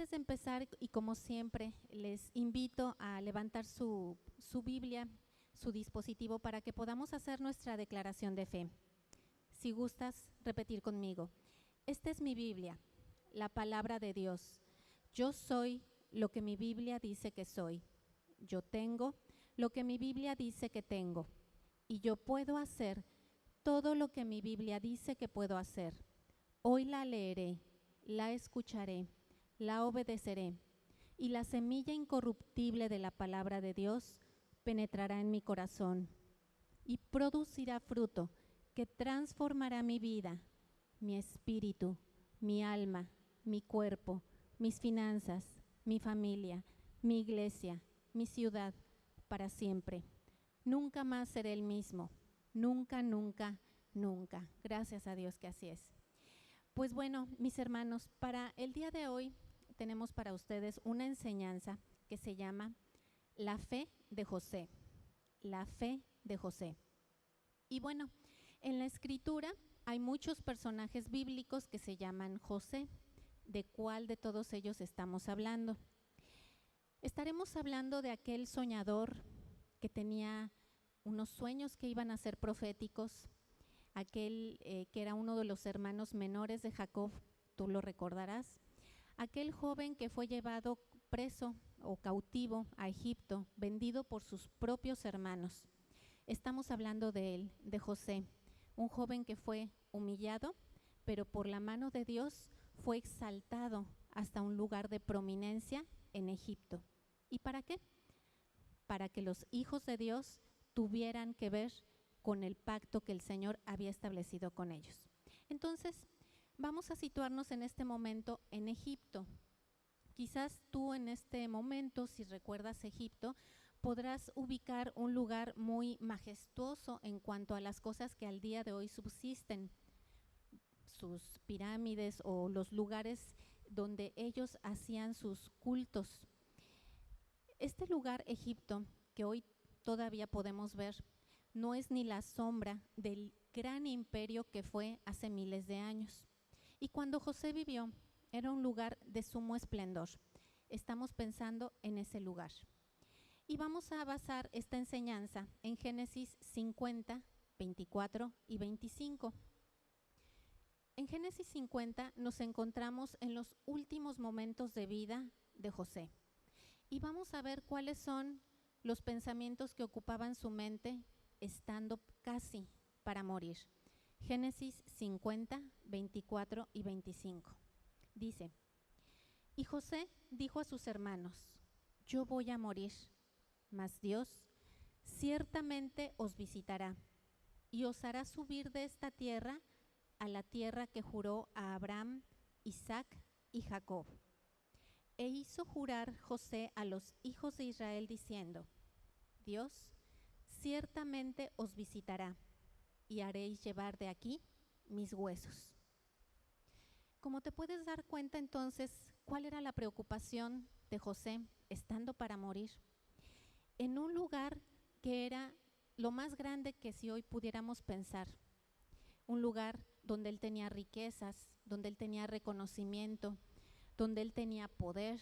antes de empezar, y como siempre, les invito a levantar su Biblia, su dispositivo, para que podamos hacer nuestra declaración de fe. Si gustas repetir conmigo: esta es mi Biblia, la palabra de Dios. Yo soy lo que mi Biblia dice que soy. Yo tengo lo que mi Biblia dice que tengo. Y yo puedo hacer todo lo que mi Biblia dice que puedo hacer. Hoy la leeré, la escucharé, la obedeceré, y la semilla incorruptible de la palabra de Dios penetrará en mi corazón y producirá fruto que transformará mi vida, mi espíritu, mi alma, mi cuerpo, mis finanzas, mi familia, mi iglesia, mi ciudad, para siempre. Nunca más seré el mismo. Nunca, nunca, nunca. Gracias a Dios que así es. Pues bueno, mis hermanos, para el día de hoy tenemos para ustedes una enseñanza que se llama La fe de José. La fe de José. Y bueno, en la escritura hay muchos personajes bíblicos que se llaman José. ¿De cuál de todos ellos estamos hablando? Estaremos hablando de aquel soñador que tenía unos sueños que iban a ser proféticos, aquel que era uno de los hermanos menores de Jacob, tú lo recordarás, aquel joven que fue llevado preso o cautivo a Egipto, vendido por sus propios hermanos. Estamos hablando de él, de José, un joven que fue humillado, pero por la mano de Dios fue exaltado hasta un lugar de prominencia en Egipto. ¿Y para qué? Para que los hijos de Dios tuvieran que ver con el pacto que el Señor había establecido con ellos. Entonces, vamos a situarnos en este momento en Egipto. Quizás tú en este momento, si recuerdas Egipto, podrás ubicar un lugar muy majestuoso en cuanto a las cosas que al día de hoy subsisten, sus pirámides o los lugares donde ellos hacían sus cultos. Este lugar, Egipto, que hoy todavía podemos ver, no es ni la sombra del gran imperio que fue hace miles de años. Y cuando José vivió, era un lugar de sumo esplendor. Estamos pensando en ese lugar. Y vamos a basar esta enseñanza en Génesis 50, 24 y 25. En Génesis 50 nos encontramos en los últimos momentos de vida de José. Y vamos a ver cuáles son los pensamientos que ocupaban su mente estando casi para morir. Génesis 50, 24 y 25. Dice: y José dijo a sus hermanos: yo voy a morir, mas Dios ciertamente os visitará y os hará subir de esta tierra a la tierra que juró a Abraham, Isaac y Jacob. E hizo jurar José a los hijos de Israel diciendo: Dios ciertamente os visitará y haréis llevar de aquí mis huesos. Como te puedes dar cuenta entonces, ¿cuál era la preocupación de José estando para morir? En un lugar que era lo más grande que si hoy pudiéramos pensar, un lugar donde él tenía riquezas, donde él tenía reconocimiento, donde él tenía poder,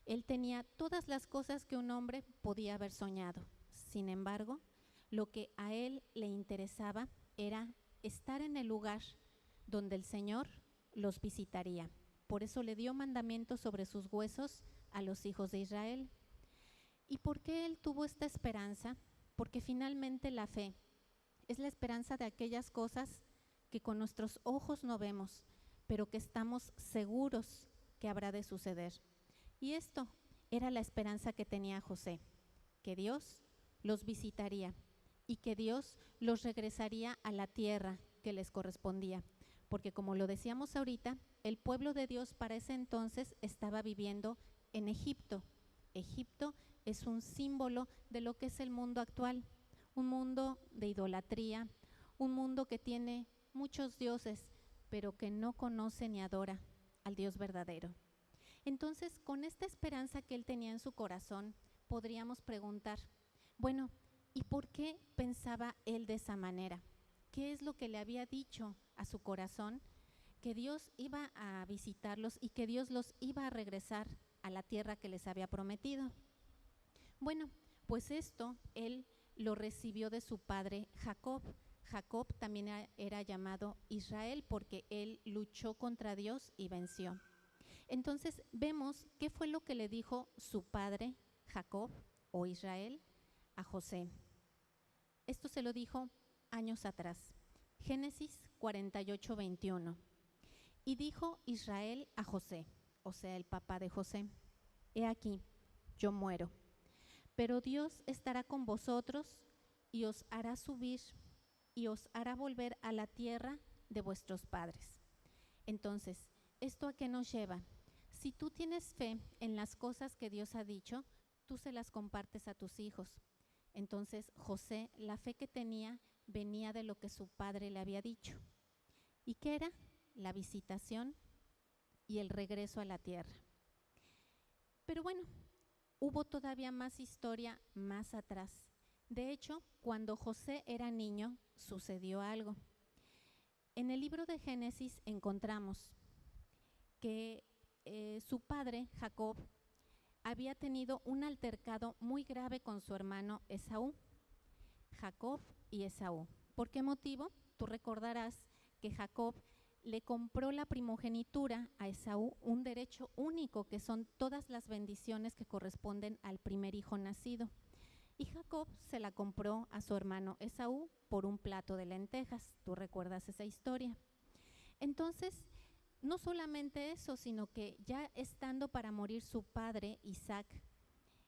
él tenía todas las cosas que un hombre podía haber soñado. Sin embargo, lo que a él le interesaba era estar en el lugar donde el Señor los visitaría. Por eso le dio mandamientos sobre sus huesos a los hijos de Israel. ¿Y por qué él tuvo esta esperanza? Porque finalmente la fe es la esperanza de aquellas cosas que con nuestros ojos no vemos, pero que estamos seguros que habrá de suceder. Y esto era la esperanza que tenía José, que Dios los visitaría y que Dios los regresaría a la tierra que les correspondía. Porque como lo decíamos ahorita, el pueblo de Dios para ese entonces estaba viviendo en Egipto. Egipto es un símbolo de lo que es el mundo actual, un mundo de idolatría, un mundo que tiene muchos dioses, pero que no conoce ni adora al Dios verdadero. Entonces, con esta esperanza que él tenía en su corazón, podríamos preguntar, bueno, ¿y por qué pensaba él de esa manera? ¿Qué es lo que le había dicho a su corazón que Dios iba a visitarlos y que Dios los iba a regresar a la tierra que les había prometido. Bueno, pues esto él lo recibió de su padre Jacob. Jacob también era llamado Israel porque él luchó contra Dios y venció. Entonces vemos qué fue lo que le dijo su padre Jacob o Israel a José. Esto se lo dijo años atrás. Génesis 48:21. Y dijo Israel a José, o sea, el papá de José: he aquí, yo muero, pero Dios estará con vosotros y os hará subir y os hará volver a la tierra de vuestros padres. Entonces, ¿esto a qué nos lleva? Si tú tienes fe en las cosas que Dios ha dicho, tú se las compartes a tus hijos. Entonces, José, la fe que tenía venía de lo que su padre le había dicho. ¿Y qué era? La visitación y el regreso a la tierra. Pero bueno, hubo todavía más historia más atrás. De hecho, cuando José era niño, sucedió algo. En el libro de Génesis encontramos que su padre, Jacob, había tenido un altercado muy grave con su hermano Esaú. Jacob y Esaú. ¿Por qué motivo? Tú recordarás que Jacob le compró la primogenitura a Esaú, un derecho único que son todas las bendiciones que corresponden al primer hijo nacido. Y Jacob se la compró a su hermano Esaú por un plato de lentejas. ¿Tú recuerdas esa historia? Entonces, no solamente eso, sino que ya estando para morir su padre, Isaac,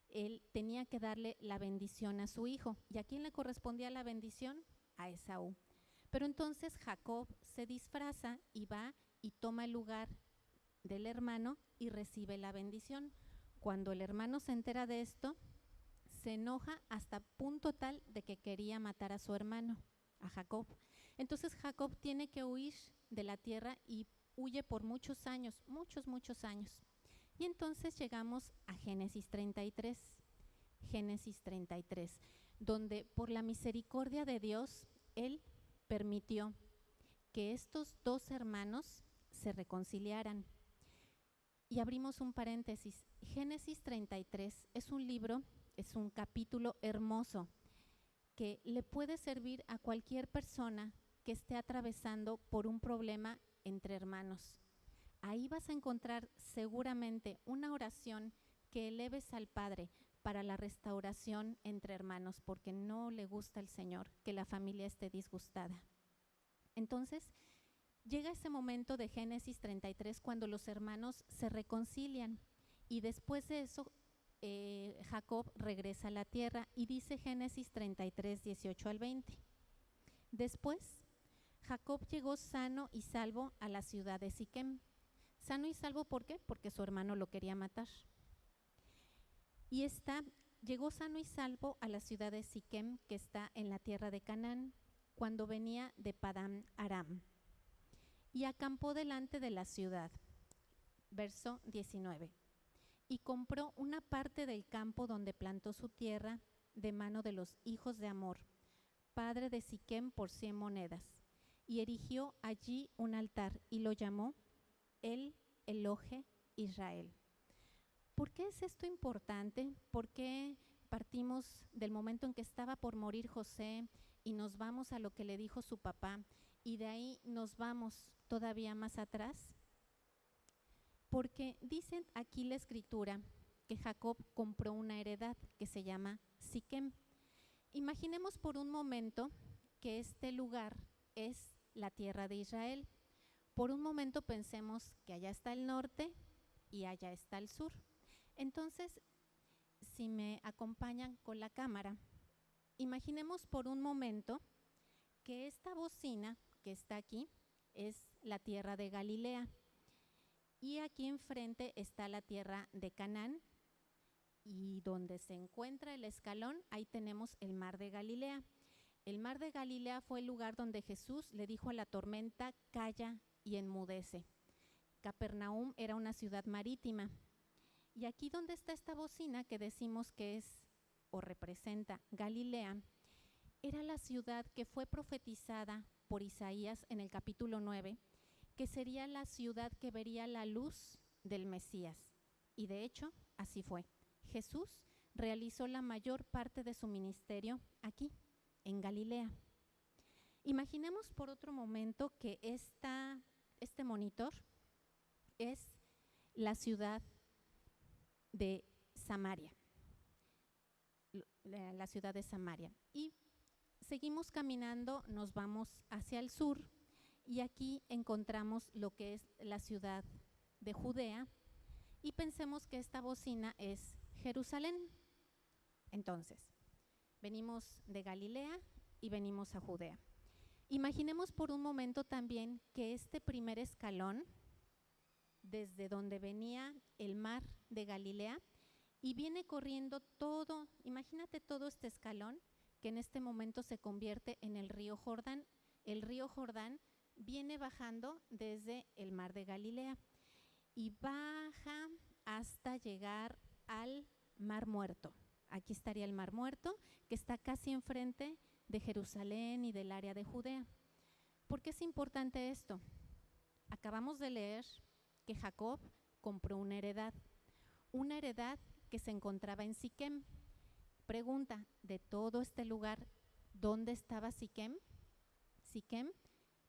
él tenía que darle la bendición a su hijo. ¿Y a quién le correspondía la bendición? A Esaú. Pero entonces Jacob se disfraza y va y toma el lugar del hermano y recibe la bendición. Cuando el hermano se entera de esto, se enoja hasta punto tal de que quería matar a su hermano, a Jacob. Entonces Jacob tiene que huir de la tierra y huye por muchos años, muchos años. Y entonces llegamos a Génesis 33, donde por la misericordia de Dios, Él permitió que estos dos hermanos se reconciliaran. Y abrimos un paréntesis. Génesis 33 es un libro, es un capítulo hermoso que le puede servir a cualquier persona que esté atravesando por un problema entre hermanos. Ahí vas a encontrar seguramente una oración que eleves al Padre para la restauración entre hermanos, porque no le gusta al Señor que la familia esté disgustada. Entonces, llega ese momento de Génesis 33 cuando los hermanos se reconcilian y después de eso Jacob regresa a la tierra y dice Génesis 33, 18 al 20. Después, Jacob llegó sano y salvo a la ciudad de Siquem. Sano y salvo, ¿por qué? Porque su hermano lo quería matar. Y llegó sano y salvo a la ciudad de Siquem, que está en la tierra de Canaán, cuando venía de Padán Aram. Y acampó delante de la ciudad. Verso 19. Y compró una parte del campo donde plantó su tierra de mano de los hijos de Amor, padre de Siquem, por 100 monedas. Y erigió allí un altar y lo llamó El Elohe Israel. ¿Por qué es esto importante? ¿Por qué partimos del momento en que estaba por morir José y nos vamos a lo que le dijo su papá y de ahí nos vamos todavía más atrás? Porque dice aquí la escritura que Jacob compró una heredad que se llama Siquem. Imaginemos por un momento que este lugar es la tierra de Israel. Por un momento pensemos que allá está el norte y allá está el sur. Entonces, si me acompañan con la cámara, imaginemos por un momento que esta bocina que está aquí es la tierra de Galilea y aquí enfrente está la tierra de Canaán y donde se encuentra el escalón, ahí tenemos el mar de Galilea. El mar de Galilea fue el lugar donde Jesús le dijo a la tormenta, calla y enmudece. Capernaum era una ciudad marítima. Y aquí donde está esta bocina que decimos que es o representa Galilea, era la ciudad que fue profetizada por Isaías en el capítulo 9, que sería la ciudad que vería la luz del Mesías. Y de hecho, así fue. Jesús realizó la mayor parte de su ministerio aquí, en Galilea. Imaginemos por otro momento que este monitor es la ciudad de Samaria, la ciudad de Samaria. Y seguimos caminando, nos vamos hacia el sur y aquí encontramos lo que es la ciudad de Judea y pensemos que esta bocina es Jerusalén. Entonces, venimos de Galilea y venimos a Judea. Imaginemos por un momento también que este primer escalón, desde donde venía el mar de Galilea, y viene corriendo todo, imagínate todo este escalón, que en este momento se convierte en el río Jordán. El río Jordán viene bajando desde el mar de Galilea y baja hasta llegar al Mar Muerto. Aquí estaría el Mar Muerto, que está casi enfrente de Jerusalén y del área de Judea. ¿Por qué es importante esto? Acabamos de leer que Jacob compró una heredad que se encontraba en Siquem. Pregunta, de todo este lugar, ¿dónde estaba Siquem? Siquem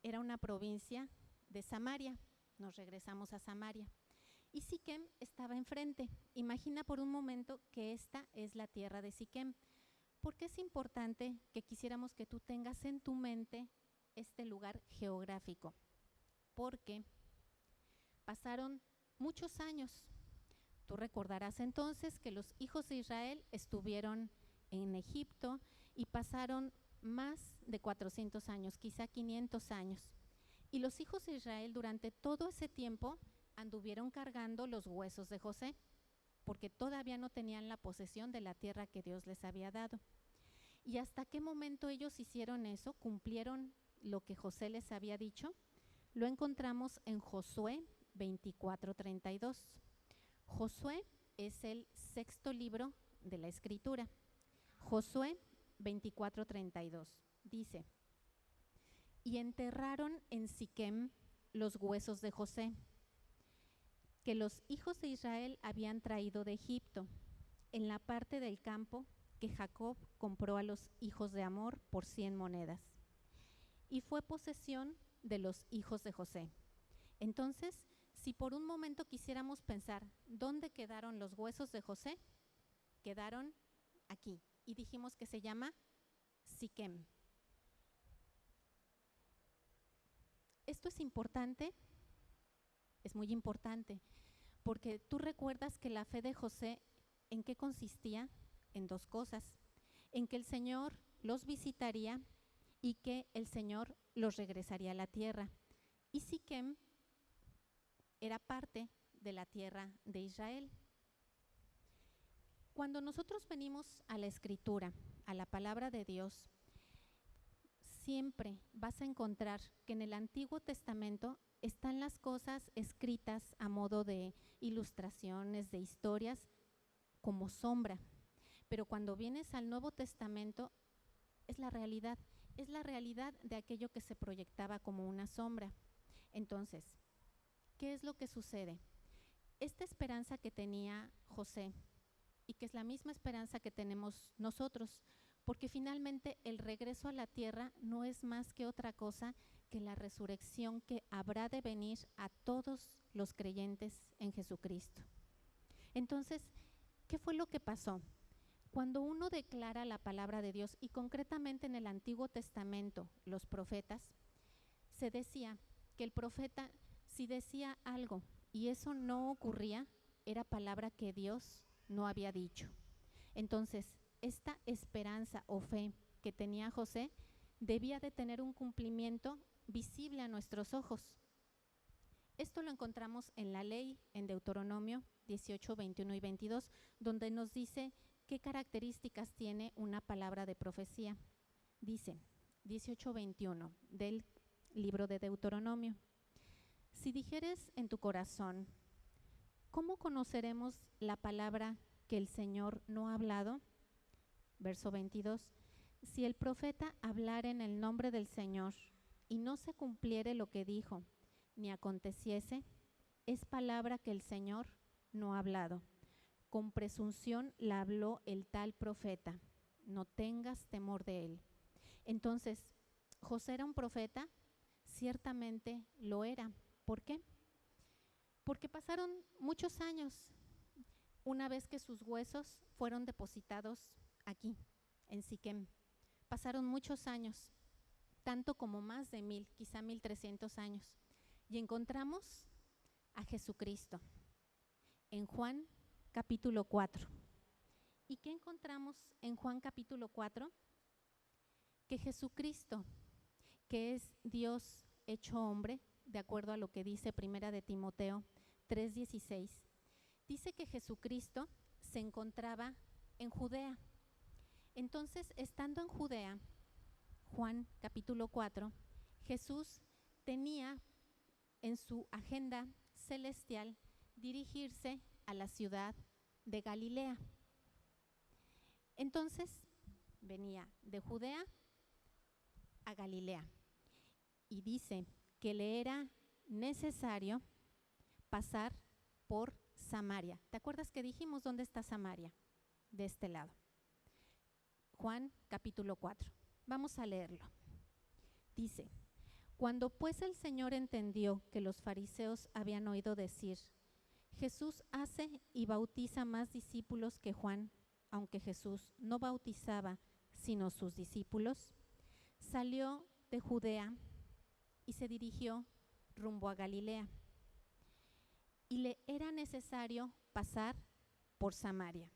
era una provincia de Samaria. Nos regresamos a Samaria. Y Siquem estaba enfrente. Imagina por un momento que esta es la tierra de Siquem. ¿Por qué es importante que quisiéramos que tú tengas en tu mente este lugar geográfico? Porque pasaron muchos años. Tú recordarás entonces que los hijos de Israel estuvieron en Egipto y pasaron más de 400 años, quizá 500 años. Y los hijos de Israel durante todo ese tiempo anduvieron cargando los huesos de José, porque todavía no tenían la posesión de la tierra que Dios les había dado. ¿Y hasta qué momento ellos hicieron eso? ¿Cumplieron lo que José les había dicho? Lo encontramos en Josué 24:32. Josué es el sexto libro de la Escritura. Josué 24:32 dice: y enterraron en Siquem los huesos de José, que los hijos de Israel habían traído de Egipto, en la parte del campo que Jacob compró a los hijos de Amor por 100 monedas. Y fue posesión de los hijos de José. Entonces, si por un momento quisiéramos pensar, ¿dónde quedaron los huesos de José? Quedaron aquí. Y dijimos que se llama Siquem. Esto es importante, es muy importante, porque tú recuerdas que la fe de José, ¿en qué consistía? En dos cosas: en que el Señor los visitaría y que el Señor los regresaría a la tierra. Y Siquem era parte de la tierra de Israel. Cuando nosotros venimos a la Escritura, a la palabra de Dios, siempre vas a encontrar que en el Antiguo Testamento están las cosas escritas a modo de ilustraciones, de historias, como sombra. Pero cuando vienes al Nuevo Testamento, es la realidad de aquello que se proyectaba como una sombra. Entonces, ¿qué es lo que sucede? Esta esperanza que tenía José, y que es la misma esperanza que tenemos nosotros, porque finalmente el regreso a la tierra no es más que otra cosa que la resurrección que habrá de venir a todos los creyentes en Jesucristo. Entonces, ¿qué fue lo que pasó? Cuando uno declara la palabra de Dios, y concretamente en el Antiguo Testamento, los profetas, se decía que el profeta, si decía algo y eso no ocurría, era palabra que Dios no había dicho. Entonces, esta esperanza o fe que tenía José debía de tener un cumplimiento visible a nuestros ojos. Esto lo encontramos en la ley, en Deuteronomio 18, 21 y 22, donde nos dice qué características tiene una palabra de profecía. Dice 18:21 del libro de Deuteronomio: si dijeres en tu corazón, ¿cómo conoceremos la palabra que el Señor no ha hablado? Verso 22, si el profeta hablara en el nombre del Señor y no se cumpliere lo que dijo, ni aconteciese, es palabra que el Señor no ha hablado. Con presunción la habló el tal profeta. No tengas temor de él. Entonces, ¿José era un profeta? Ciertamente lo era. ¿Por qué? Porque pasaron muchos años una vez que sus huesos fueron depositados aquí, en Siquem. Pasaron muchos años, tanto como más de 1000, quizá 1300 años. Y encontramos a Jesucristo en Juan capítulo 4. ¿Y qué encontramos en Juan capítulo 4? Que Jesucristo, que es Dios hecho hombre, de acuerdo a lo que dice Primera de Timoteo 3:16, dice que Jesucristo se encontraba en Judea. Entonces, estando en Judea, Juan capítulo 4, Jesús tenía en su agenda celestial dirigirse a la ciudad de Galilea. Entonces, venía de Judea a Galilea y dice que le era necesario pasar por Samaria. ¿Te acuerdas que dijimos dónde está Samaria? De este lado. Juan capítulo 4. Vamos a leerlo. Dice: cuando pues el Señor entendió que los fariseos habían oído decir, Jesús hace y bautiza más discípulos que Juan, aunque Jesús no bautizaba sino sus discípulos, salió de Judea y se dirigió rumbo a Galilea. Y le era necesario pasar por Samaria.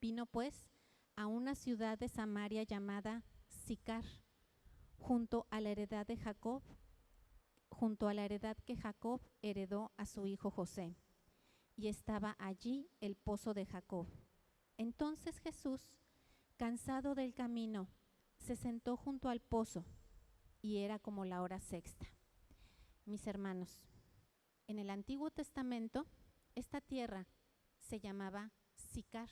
Vino pues a una ciudad de Samaria llamada Sicar, junto a la heredad de Jacob, junto a la heredad que Jacob heredó a su hijo José. Y estaba allí el pozo de Jacob. Entonces Jesús, cansado del camino, se sentó junto al pozo, y era como la hora sexta. Mis hermanos, en el Antiguo Testamento, esta tierra se llamaba Sicar,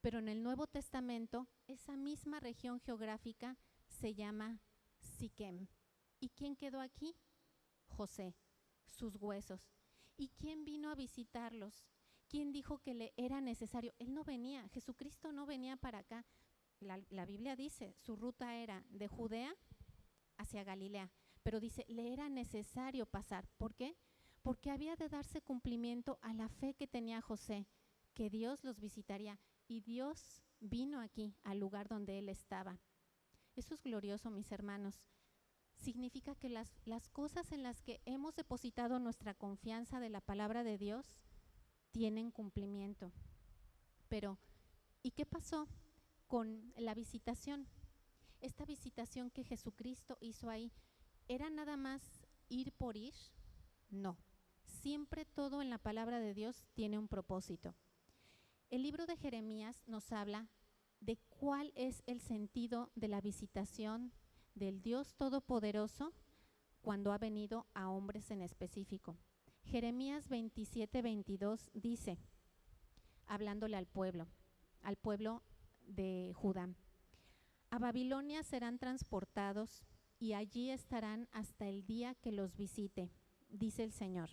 pero en el Nuevo Testamento, esa misma región geográfica se llama Siquem. ¿Y quién quedó aquí? José, sus huesos. ¿Y quién vino a visitarlos? ¿Quién dijo que le era necesario? Él no venía, Jesucristo no venía para acá. La Biblia dice, su ruta era de Judea hacia Galilea, pero dice, le era necesario pasar. ¿Por qué? Porque había de darse cumplimiento a la fe que tenía José, que Dios los visitaría, y Dios vino aquí, al lugar donde él estaba. Eso es glorioso, mis hermanos. Significa que las cosas en las que hemos depositado nuestra confianza de la palabra de Dios tienen cumplimiento. Pero, ¿y qué pasó con la visitación? Esta visitación que Jesucristo hizo ahí, ¿era nada más ir por ir? No. Siempre todo en la palabra de Dios tiene un propósito. El libro de Jeremías nos habla de cuál es el sentido de la visitación del Dios Todopoderoso cuando ha venido a hombres en específico. Jeremías 27:22 dice, hablándole al pueblo de Judá: a Babilonia serán transportados y allí estarán hasta el día que los visite, dice el Señor,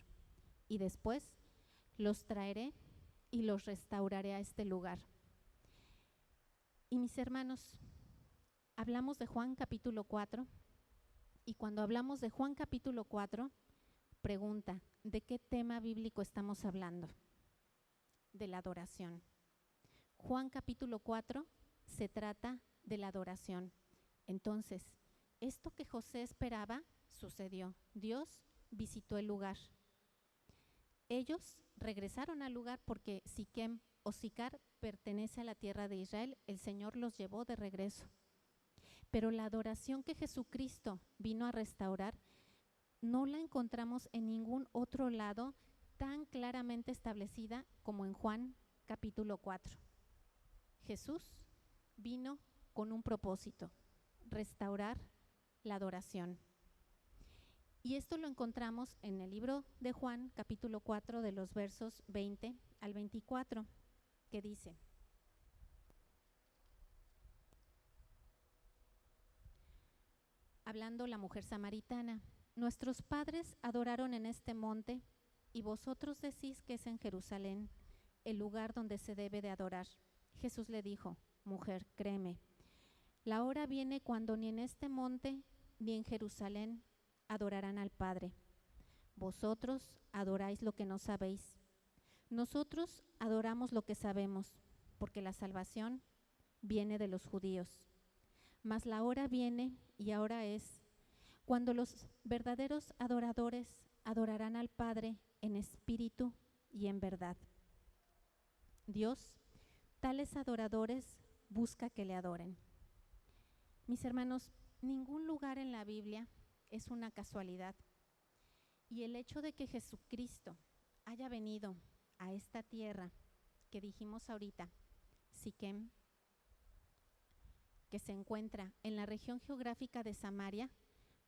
y después los traeré y los restauraré a este lugar. Y mis hermanos, hablamos de Juan capítulo 4, y cuando hablamos de Juan capítulo 4, pregunta, ¿de qué tema bíblico estamos hablando? De la adoración. Juan capítulo 4 se trata de la adoración. Entonces, esto que José esperaba sucedió. Dios visitó el lugar. Ellos regresaron al lugar porque Siquem o Sicar pertenece a la tierra de Israel. El Señor los llevó de regreso. Pero la adoración que Jesucristo vino a restaurar no la encontramos en ningún otro lado tan claramente establecida como en Juan capítulo 4. Jesús vino con un propósito: restaurar la adoración. Y esto lo encontramos en el libro de Juan, capítulo 4, de los versos 20 al 24, que dice: hablando la mujer samaritana, nuestros padres adoraron en este monte y vosotros decís que es en Jerusalén el lugar donde se debe de adorar. Jesús le dijo: mujer, créeme, la hora viene cuando ni en este monte ni en Jerusalén adorarán al Padre. Vosotros adoráis lo que no sabéis. Nosotros adoramos lo que sabemos, porque la salvación viene de los judíos. Mas la hora viene, y ahora es, cuando los verdaderos adoradores adorarán al Padre en espíritu y en verdad. Dios, tales adoradores, busca que le adoren. Mis hermanos, ningún lugar en la Biblia es una casualidad. Y el hecho de que Jesucristo haya venido a esta tierra que dijimos ahorita, Siquem, que se encuentra en la región geográfica de Samaria,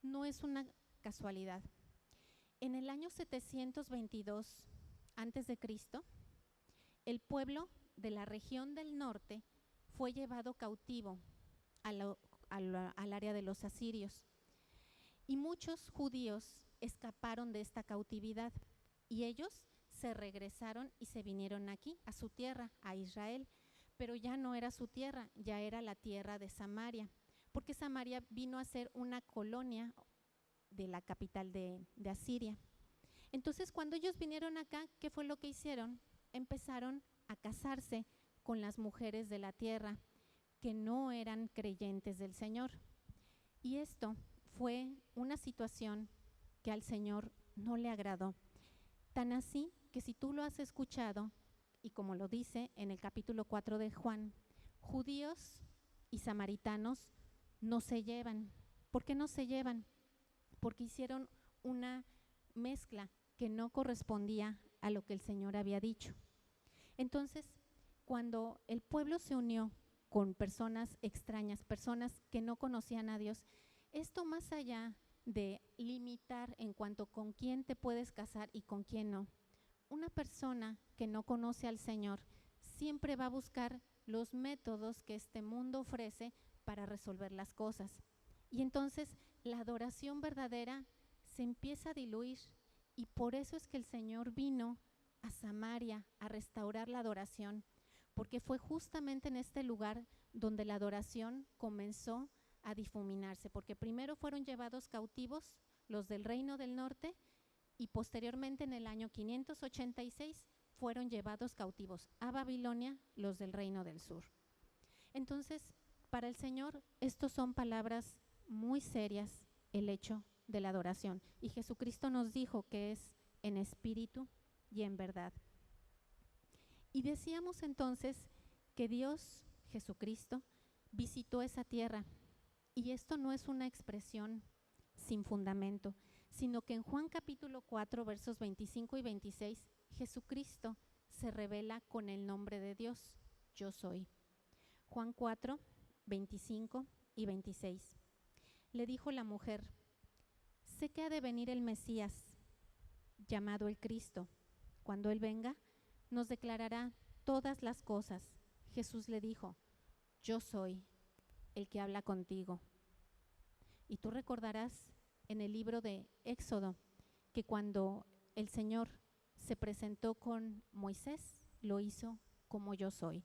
no es una casualidad. En el año 722 a.C., el pueblo de la región del norte fue llevado cautivo al área de los asirios. Y muchos judíos escaparon de esta cautividad y ellos se regresaron y se vinieron aquí, a su tierra, a Israel. Pero ya no era su tierra, ya era la tierra de Samaria, porque Samaria vino a ser una colonia de la capital de Asiria. Entonces, cuando ellos vinieron acá, ¿qué fue lo que hicieron? Empezaron a casarse con las mujeres de la tierra que no eran creyentes del Señor. Y esto fue una situación que al Señor no le agradó. Tan así que si tú lo has escuchado, y como lo dice en el capítulo 4 de Juan, judíos y samaritanos no se llevan. ¿Por qué no se llevan? Porque hicieron una mezcla que no correspondía a lo que el Señor había dicho. Entonces, cuando el pueblo se unió con personas extrañas, personas que no conocían a Dios, esto más allá de limitar en cuanto con quién te puedes casar y con quién no, una persona que no conoce al Señor siempre va a buscar los métodos que este mundo ofrece para resolver las cosas. Y entonces la adoración verdadera se empieza a diluir, y por eso es que el Señor vino a Samaria a restaurar la adoración, porque fue justamente en este lugar donde la adoración comenzó a difuminarse, porque primero fueron llevados cautivos los del reino del norte, y posteriormente en el año 586 fueron llevados cautivos a Babilonia los del reino del sur. Entonces, para el Señor, estos son palabras muy serias, el hecho de la adoración. Y Jesucristo nos dijo que es en espíritu y en verdad. Y decíamos entonces que Dios, Jesucristo, visitó esa tierra. Y esto no es una expresión sin fundamento, sino que en Juan capítulo 4, versos 25 y 26, Jesucristo se revela con el nombre de Dios, yo soy. Juan 4, 25 y 26. Le dijo la mujer: sé que ha de venir el Mesías, llamado el Cristo. Cuando Él venga, nos declarará todas las cosas. Jesús le dijo: yo soy el que habla contigo. Y tú recordarás en el libro de Éxodo que cuando el Señor se presentó con Moisés, lo hizo como yo soy.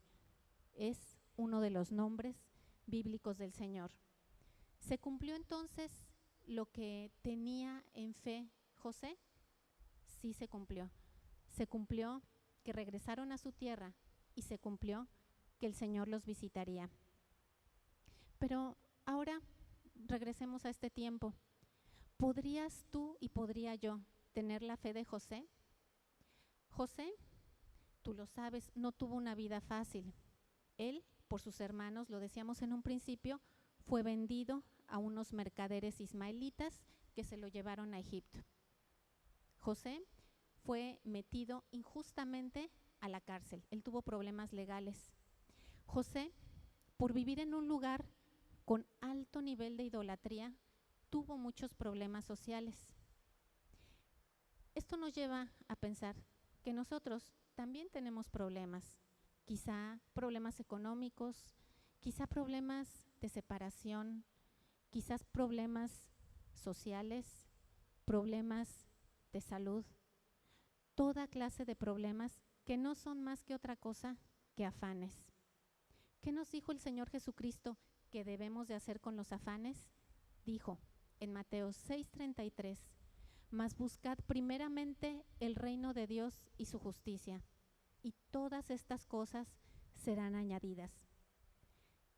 Es uno de los nombres bíblicos del Señor. ¿Se cumplió entonces lo que tenía en fe José? Sí, se cumplió. Se cumplió que regresaron a su tierra y se cumplió que el Señor los visitaría. Pero ahora regresemos a este tiempo. ¿Podrías tú y podría yo tener la fe de José? José, tú lo sabes, no tuvo una vida fácil. Él, por sus hermanos, lo decíamos en un principio, fue vendido a unos mercaderes ismaelitas que se lo llevaron a Egipto. José fue metido injustamente a la cárcel. Él tuvo problemas legales. José, por vivir en un lugar con alto nivel de idolatría, tuvo muchos problemas sociales. Esto nos lleva a pensar que nosotros también tenemos problemas, quizá problemas económicos, quizá problemas de separación, quizás problemas sociales, problemas de salud, toda clase de problemas que no son más que otra cosa que afanes. ¿Qué nos dijo el Señor Jesucristo que debemos de hacer con los afanes? Dijo en Mateo 6:33, mas buscad primeramente el reino de Dios y su justicia, y todas estas cosas serán añadidas.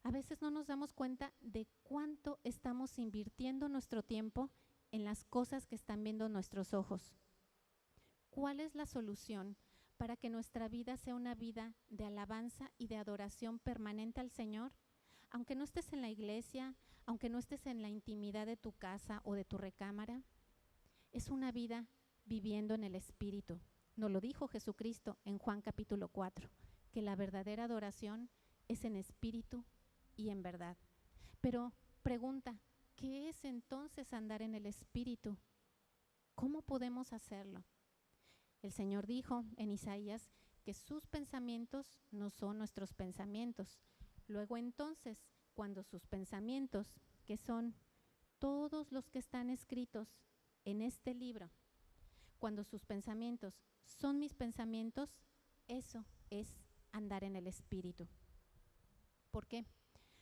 A veces no nos damos cuenta de cuánto estamos invirtiendo nuestro tiempo en las cosas que están viendo nuestros ojos. ¿Cuál es la solución para que nuestra vida sea una vida de alabanza y de adoración permanente al Señor? Aunque no estés en la iglesia, aunque no estés en la intimidad de tu casa o de tu recámara, es una vida viviendo en el Espíritu. Nos lo dijo Jesucristo en Juan capítulo 4, que la verdadera adoración es en espíritu y en verdad. Pero pregunta, ¿qué es entonces andar en el Espíritu? ¿Cómo podemos hacerlo? El Señor dijo en Isaías que sus pensamientos no son nuestros pensamientos. Luego entonces, cuando sus pensamientos, que son todos los que están escritos en este libro, cuando sus pensamientos son mis pensamientos, eso es andar en el Espíritu. ¿Por qué?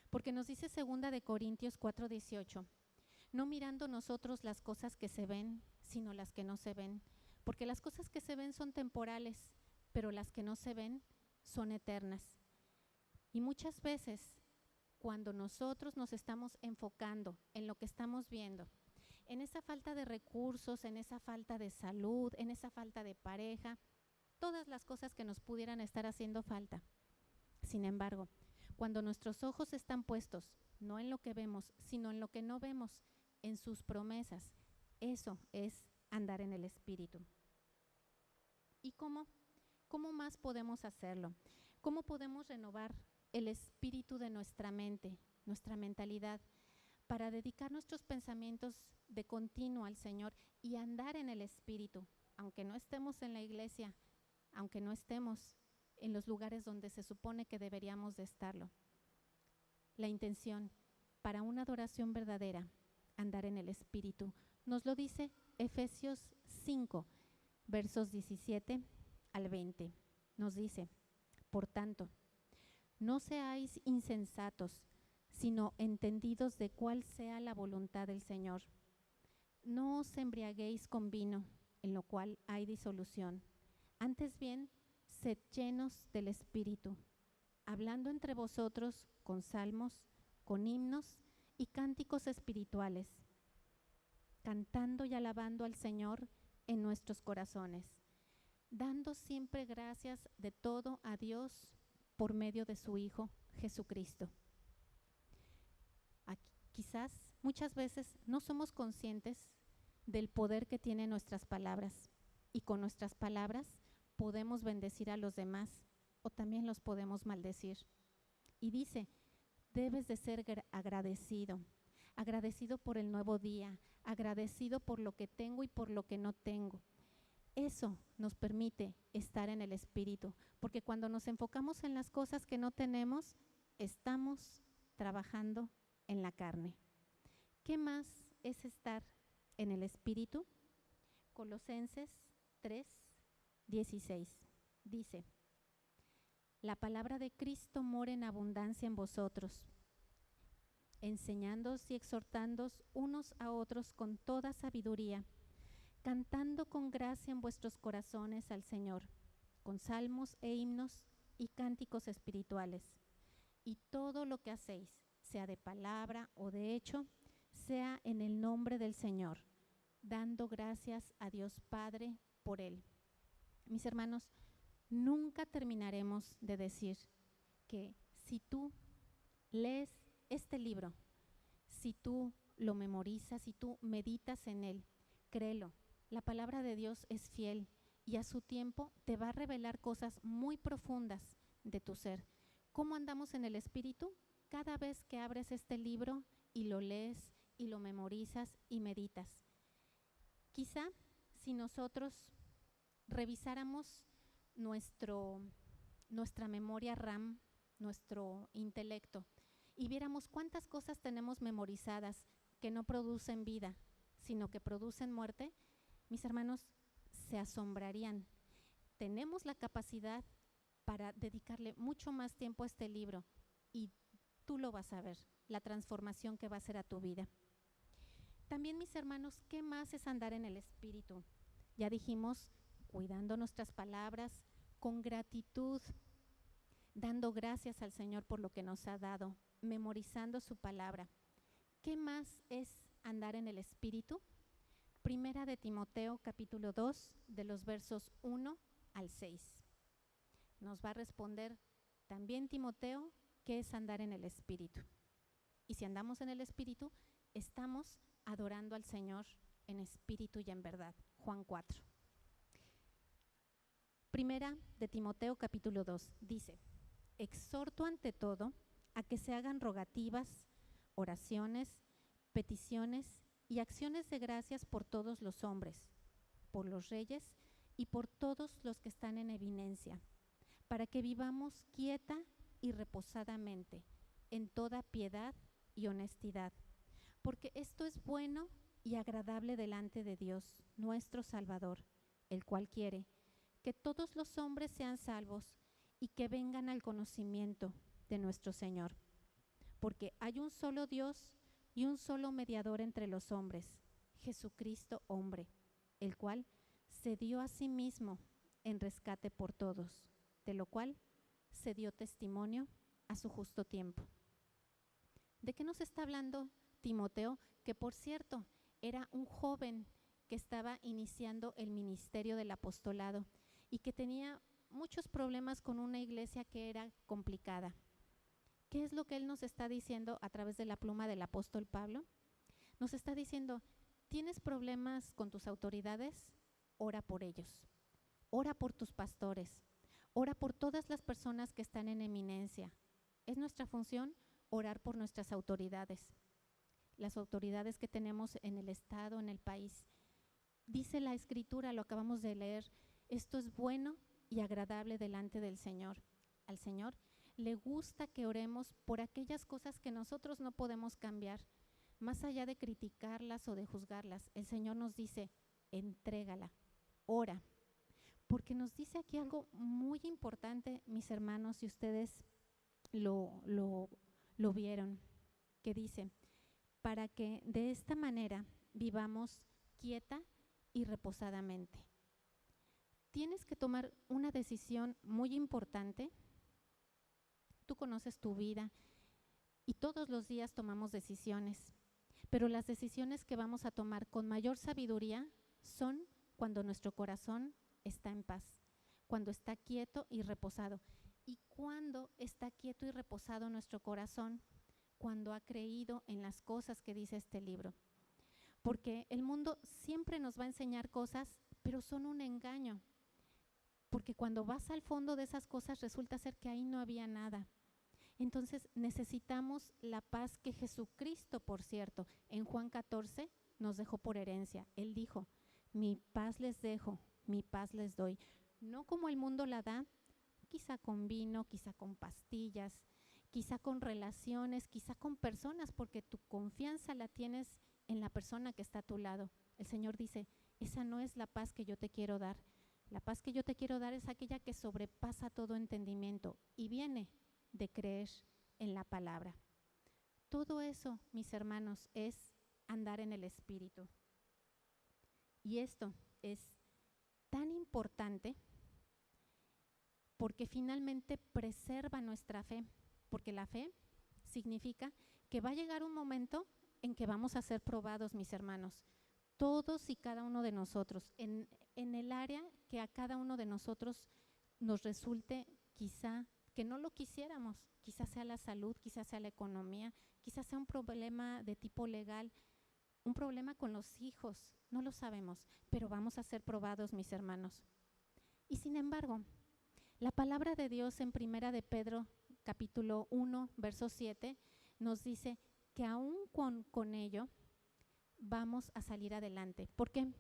Porque nos dice 2 de Corintios 4:18, no mirando nosotros las cosas que se ven, sino las que no se ven, porque las cosas que se ven son temporales, pero las que no se ven son eternas. Y muchas veces, cuando nosotros nos estamos enfocando en lo que estamos viendo, en esa falta de recursos, en esa falta de salud, en esa falta de pareja, todas las cosas que nos pudieran estar haciendo falta. Sin embargo, cuando nuestros ojos están puestos no en lo que vemos, sino en lo que no vemos, en sus promesas, eso es andar en el Espíritu. ¿Y cómo? ¿Cómo más podemos hacerlo? ¿Cómo podemos renovar el espíritu de nuestra mente, nuestra mentalidad, para dedicar nuestros pensamientos de continuo al Señor y andar en el Espíritu, aunque no estemos en la iglesia, aunque no estemos en los lugares donde se supone que deberíamos de estarlo? La intención para una adoración verdadera, andar en el Espíritu, nos lo dice Efesios 5, versos 17 al 20. Nos dice, por tanto, no seáis insensatos, sino entendidos de cuál sea la voluntad del Señor. No os embriaguéis con vino, en lo cual hay disolución. Antes bien, sed llenos del Espíritu, hablando entre vosotros con salmos, con himnos y cánticos espirituales, cantando y alabando al Señor en nuestros corazones, dando siempre gracias de todo a Dios por medio de su Hijo Jesucristo. Quizás muchas veces no somos conscientes del poder que tienen nuestras palabras, y con nuestras palabras podemos bendecir a los demás o también los podemos maldecir. Y dice, debes de ser agradecido por el nuevo día, agradecido por lo que tengo y por lo que no tengo. Eso nos permite estar en el Espíritu, porque cuando nos enfocamos en las cosas que no tenemos, estamos trabajando en la carne. ¿Qué más es estar en el Espíritu? Colosenses 3:16 dice, la palabra de Cristo mora en abundancia en vosotros, enseñándoos y exhortándoos unos a otros con toda sabiduría, cantando con gracia en vuestros corazones al Señor, con salmos e himnos y cánticos espirituales. Y todo lo que hacéis, sea de palabra o de hecho, sea en el nombre del Señor, dando gracias a Dios Padre por Él. Mis hermanos, nunca terminaremos de decir que si tú lees este libro, si tú lo memorizas, si tú meditas en él, créelo, la palabra de Dios es fiel y a su tiempo te va a revelar cosas muy profundas de tu ser. ¿Cómo andamos en el Espíritu? Cada vez que abres este libro y lo lees y lo memorizas y meditas. Quizá si nosotros revisáramos nuestra memoria RAM, nuestro intelecto, y viéramos cuántas cosas tenemos memorizadas que no producen vida, sino que producen muerte, mis hermanos se asombrarían. Tenemos la capacidad para dedicarle mucho más tiempo a este libro y tú lo vas a ver, la transformación que va a hacer a tu vida. También, mis hermanos, ¿qué más es andar en el Espíritu? Ya dijimos, cuidando nuestras palabras, con gratitud, dando gracias al Señor por lo que nos ha dado, memorizando su palabra. ¿Qué más es andar en el Espíritu? Primera de Timoteo, capítulo 2, de los versos 1 al 6. Nos va a responder también Timoteo qué es andar en el Espíritu. Y si andamos en el Espíritu, estamos adorando al Señor en espíritu y en verdad. Juan 4. Primera de Timoteo, capítulo 2, dice: exhorto ante todo a que se hagan rogativas, oraciones, peticiones y acciones de gracias por todos los hombres, por los reyes y por todos los que están en eminencia, para que vivamos quieta y reposadamente, en toda piedad y honestidad, porque esto es bueno y agradable delante de Dios, nuestro Salvador, el cual quiere que todos los hombres sean salvos y que vengan al conocimiento de nuestro Señor. Porque hay un solo Dios y un solo mediador entre los hombres, Jesucristo hombre, el cual se dio a sí mismo en rescate por todos, de lo cual se dio testimonio a su justo tiempo. ¿De qué nos está hablando Timoteo? Que por cierto, era un joven que estaba iniciando el ministerio del apostolado y que tenía muchos problemas con una iglesia que era complicada. ¿Qué es lo que él nos está diciendo a través de la pluma del apóstol Pablo? Nos está diciendo, ¿tienes problemas con tus autoridades? Ora por ellos. Ora por tus pastores. Ora por todas las personas que están en eminencia. Es nuestra función orar por nuestras autoridades. Las autoridades que tenemos en el Estado, en el país. Dice la Escritura, lo acabamos de leer, esto es bueno y agradable delante del Señor. Al Señor le gusta que oremos por aquellas cosas que nosotros no podemos cambiar. Más allá de criticarlas o de juzgarlas, el Señor nos dice, entrégala, ora. Porque nos dice aquí algo muy importante, mis hermanos, si ustedes lo vieron, que dice, para que de esta manera vivamos quieta y reposadamente. Tienes que tomar una decisión muy importante. Tú conoces tu vida y todos los días tomamos decisiones, pero las decisiones que vamos a tomar con mayor sabiduría son cuando nuestro corazón está en paz, cuando está quieto y reposado. ¿Y cuando está quieto y reposado nuestro corazón? Cuando ha creído en las cosas que dice este libro. Porque el mundo siempre nos va a enseñar cosas, pero son un engaño. Porque cuando vas al fondo de esas cosas resulta ser que ahí no había nada. Entonces necesitamos la paz que Jesucristo, por cierto, en Juan 14 nos dejó por herencia. Él dijo, mi paz les dejo, mi paz les doy. No como el mundo la da, quizá con vino, quizá con pastillas, quizá con relaciones, quizá con personas, porque tu confianza la tienes en la persona que está a tu lado. El Señor dice, esa no es la paz que yo te quiero dar. La paz que yo te quiero dar es aquella que sobrepasa todo entendimiento y viene de creer en la palabra. Todo eso, mis hermanos, es andar en el Espíritu. Y esto es tan importante porque finalmente preserva nuestra fe, porque la fe significa que va a llegar un momento en que vamos a ser probados, mis hermanos, todos y cada uno de nosotros, en el área que a cada uno de nosotros nos resulte quizá que no lo quisiéramos, quizás sea la salud, quizás sea la economía, quizás sea un problema de tipo legal, un problema con los hijos, no lo sabemos, pero vamos a ser probados, mis hermanos. Y sin embargo, la palabra de Dios en Primera de Pedro, capítulo 1, verso 7, nos dice que aún con ello vamos a salir adelante. ¿Por qué?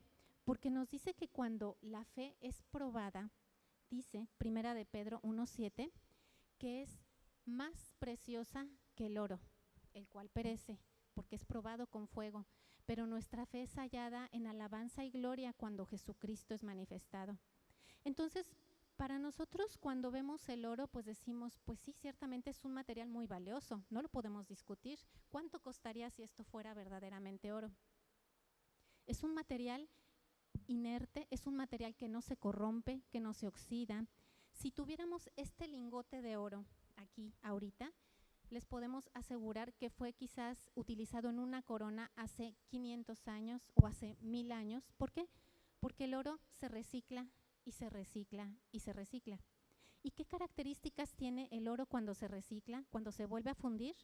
Porque nos dice que cuando la fe es probada, dice Primera de Pedro 1:7, que es más preciosa que el oro, el cual perece, porque es probado con fuego, pero nuestra fe es hallada en alabanza y gloria cuando Jesucristo es manifestado. Entonces, para nosotros cuando vemos el oro, pues decimos, pues sí, ciertamente es un material muy valioso, no lo podemos discutir. ¿Cuánto costaría si esto fuera verdaderamente oro? Es un material inerte, es un material que no se corrompe, que no se oxida. Si tuviéramos este lingote de oro aquí, ahorita, les podemos asegurar que fue quizás utilizado en una corona hace 500 años o hace 1000 años. ¿Por qué? Porque el oro se recicla y se recicla y se recicla. ¿Y qué características tiene el oro cuando se recicla, cuando se vuelve a fundir?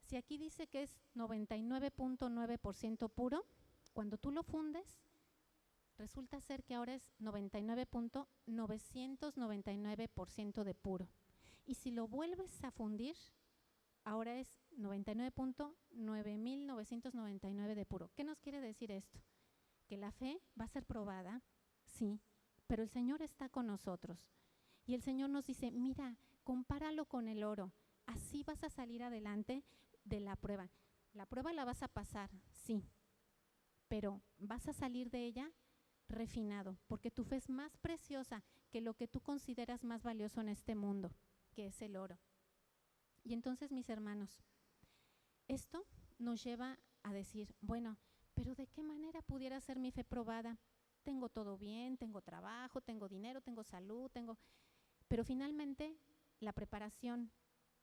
Si aquí dice que es 99.9% puro, cuando tú lo fundes, resulta ser que ahora es 99.999% de puro. Y si lo vuelves a fundir, ahora es 99.9999 de puro. ¿Qué nos quiere decir esto? Que la fe va a ser probada, sí, pero el Señor está con nosotros. Y el Señor nos dice, mira, compáralo con el oro, así vas a salir adelante de la prueba. La prueba la vas a pasar, sí, pero vas a salir de ella refinado, porque tu fe es más preciosa que lo que tú consideras más valioso en este mundo, que es el oro. Y entonces, mis hermanos, esto nos lleva a decir, bueno, pero ¿de qué manera pudiera ser mi fe probada? Tengo todo bien, tengo trabajo, tengo dinero, tengo salud, pero finalmente la preparación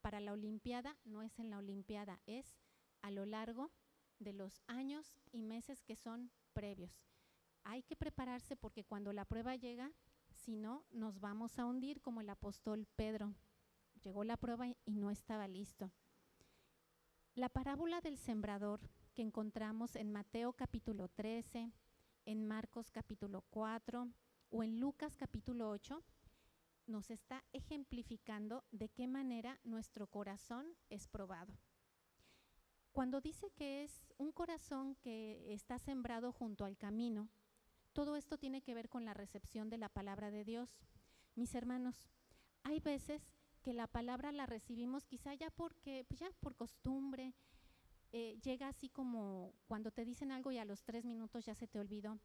para la Olimpiada no es en la Olimpiada, es a lo largo de los años y meses que son previos. Hay que prepararse porque cuando la prueba llega, si no, nos vamos a hundir como el apóstol Pedro. Llegó la prueba y no estaba listo. La parábola del sembrador que encontramos en Mateo capítulo 13, en Marcos capítulo 4 o en Lucas capítulo 8, nos está ejemplificando de qué manera nuestro corazón es probado. Cuando dice que es un corazón que está sembrado junto al camino, todo esto tiene que ver con la recepción de la palabra de Dios. Mis hermanos, hay veces que la palabra la recibimos quizá ya porque, pues ya por costumbre, llega así como cuando te dicen algo y a los 3 minutos ya se te olvidó.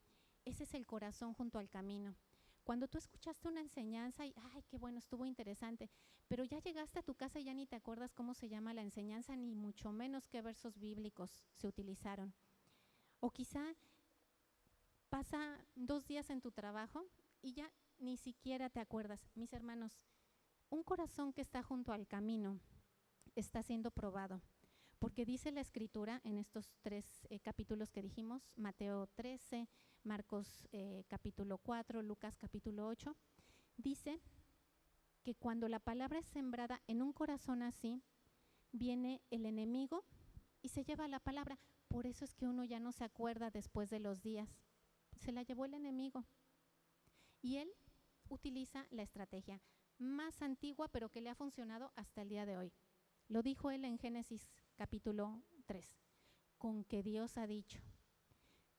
Ese es el corazón junto al camino. Cuando tú escuchaste una enseñanza y, ay, qué bueno, estuvo interesante, pero ya llegaste a tu casa y ya ni te acuerdas cómo se llama la enseñanza, ni mucho menos qué versos bíblicos se utilizaron. O quizá pasa 2 días en tu trabajo y ya ni siquiera te acuerdas. Mis hermanos, un corazón que está junto al camino está siendo probado, porque dice la Escritura en estos 3 capítulos que dijimos, Mateo 13, Marcos capítulo 4, Lucas capítulo 8, dice que cuando la palabra es sembrada en un corazón así, viene el enemigo y se lleva la palabra. Por eso es que uno ya no se acuerda después de los días. Se la llevó el enemigo. Y él utiliza la estrategia más antigua, pero que le ha funcionado hasta el día de hoy. Lo dijo él en Génesis capítulo 3, con que Dios ha dicho.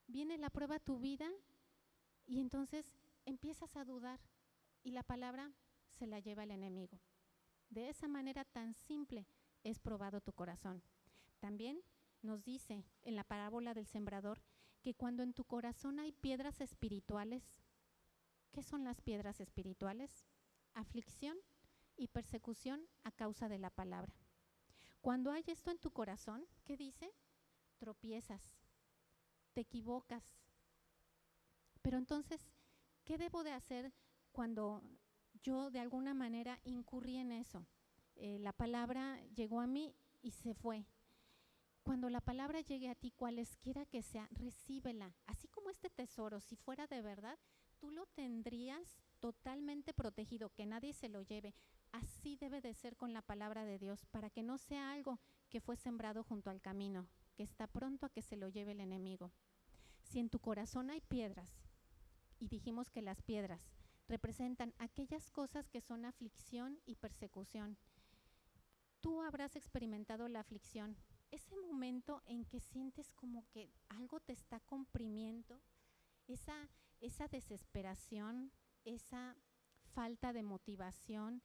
Viene la prueba a tu vida y entonces empiezas a dudar y la palabra se la lleva el enemigo. De esa manera tan simple es probado tu corazón. También nos dice en la parábola del sembrador que cuando en tu corazón hay piedras espirituales, ¿qué son las piedras espirituales? Aflicción y persecución a causa de la palabra. Cuando hay esto en tu corazón, ¿qué dice? Tropiezas, te equivocas. Pero entonces, ¿qué debo de hacer cuando yo de alguna manera incurrí en eso? La palabra llegó a mí y se fue. Cuando la palabra llegue a ti, cualesquiera que sea, recíbela. Así como este tesoro, si fuera de verdad, tú lo tendrías totalmente protegido, que nadie se lo lleve. Así debe de ser con la palabra de Dios, para que no sea algo que fue sembrado junto al camino, que está pronto a que se lo lleve el enemigo. Si en tu corazón hay piedras, y dijimos que las piedras representan aquellas cosas que son aflicción y persecución, tú habrás experimentado la aflicción. Ese momento en que sientes como que algo te está comprimiendo, esa desesperación, esa falta de motivación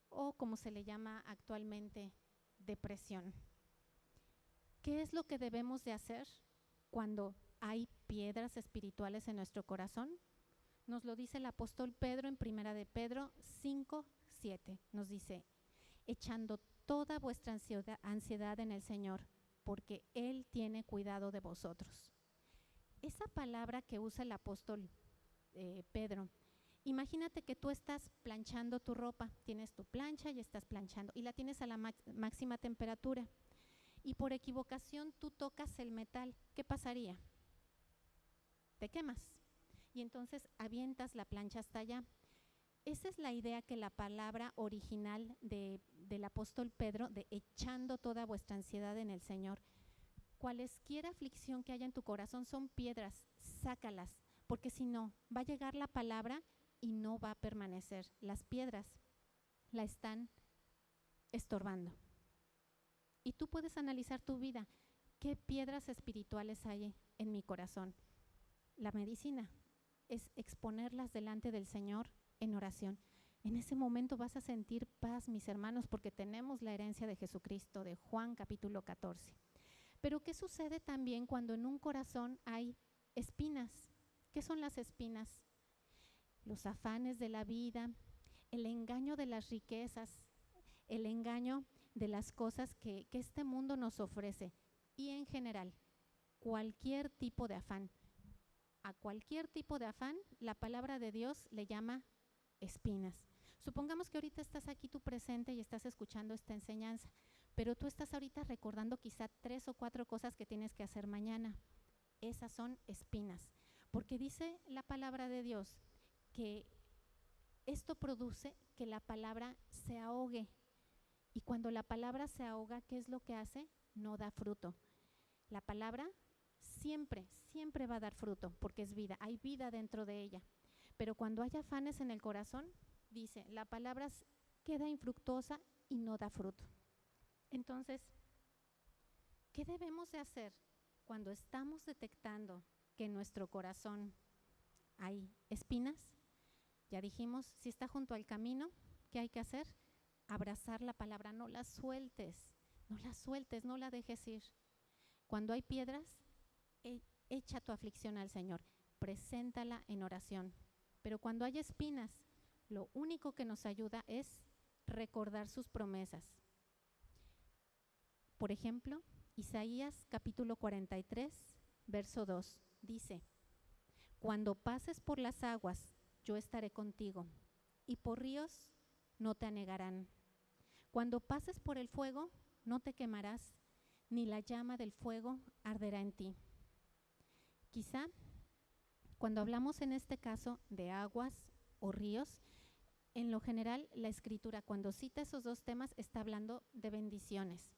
o como se le llama actualmente, depresión. ¿Qué es lo que debemos de hacer cuando hay piedras espirituales en nuestro corazón? Nos lo dice el apóstol Pedro en 1 de Pedro 5:7. Nos dice, echando toda vuestra ansiedad en el Señor, porque Él tiene cuidado de vosotros. Esa palabra que usa el apóstol Pedro, imagínate que tú estás planchando tu ropa, tienes tu plancha y estás planchando y la tienes a la máxima temperatura y por equivocación tú tocas el metal, ¿qué pasaría? Te quemas y entonces avientas la plancha hasta allá. Esa es la idea que la palabra original del apóstol Pedro, de echando toda vuestra ansiedad en el Señor. Cualesquier aflicción que haya en tu corazón son piedras, sácalas, porque si no, va a llegar la palabra y no va a permanecer. Las piedras la están estorbando. Y tú puedes analizar tu vida. ¿Qué piedras espirituales hay en mi corazón? La medicina es exponerlas delante del Señor en oración. En ese momento vas a sentir paz, mis hermanos, porque tenemos la herencia de Jesucristo, de Juan capítulo 14. Pero ¿qué sucede también cuando en un corazón hay espinas? ¿Qué son las espinas? Los afanes de la vida, el engaño de las riquezas, el engaño de las cosas que este mundo nos ofrece y en general, cualquier tipo de afán. A cualquier tipo de afán, la palabra de Dios le llama espinas. Supongamos que ahorita estás aquí tú presente y estás escuchando esta enseñanza, pero tú estás ahorita recordando quizá 3 o 4 cosas que tienes que hacer mañana. Esas son espinas, porque dice la palabra de Dios que esto produce que la palabra se ahogue. Y cuando la palabra se ahoga, ¿qué es lo que hace? No da fruto. La palabra siempre va a dar fruto, porque es vida, hay vida dentro de ella. Pero cuando hay afanes en el corazón, dice, la palabra queda infructuosa y no da fruto. Entonces, ¿qué debemos de hacer cuando estamos detectando que en nuestro corazón hay espinas? Ya dijimos, si está junto al camino, ¿qué hay que hacer? Abrazar la palabra, no la sueltes, no la dejes ir. Cuando hay piedras, echa tu aflicción al Señor, preséntala en oración. Pero cuando hay espinas, lo único que nos ayuda es recordar sus promesas. Por ejemplo, Isaías capítulo 43, verso 2, dice, cuando pases por las aguas, yo estaré contigo, y por ríos no te anegarán. Cuando pases por el fuego, no te quemarás, ni la llama del fuego arderá en ti. Quizá, cuando hablamos en este caso de aguas o ríos, en lo general la Escritura, cuando cita esos dos temas, está hablando de bendiciones.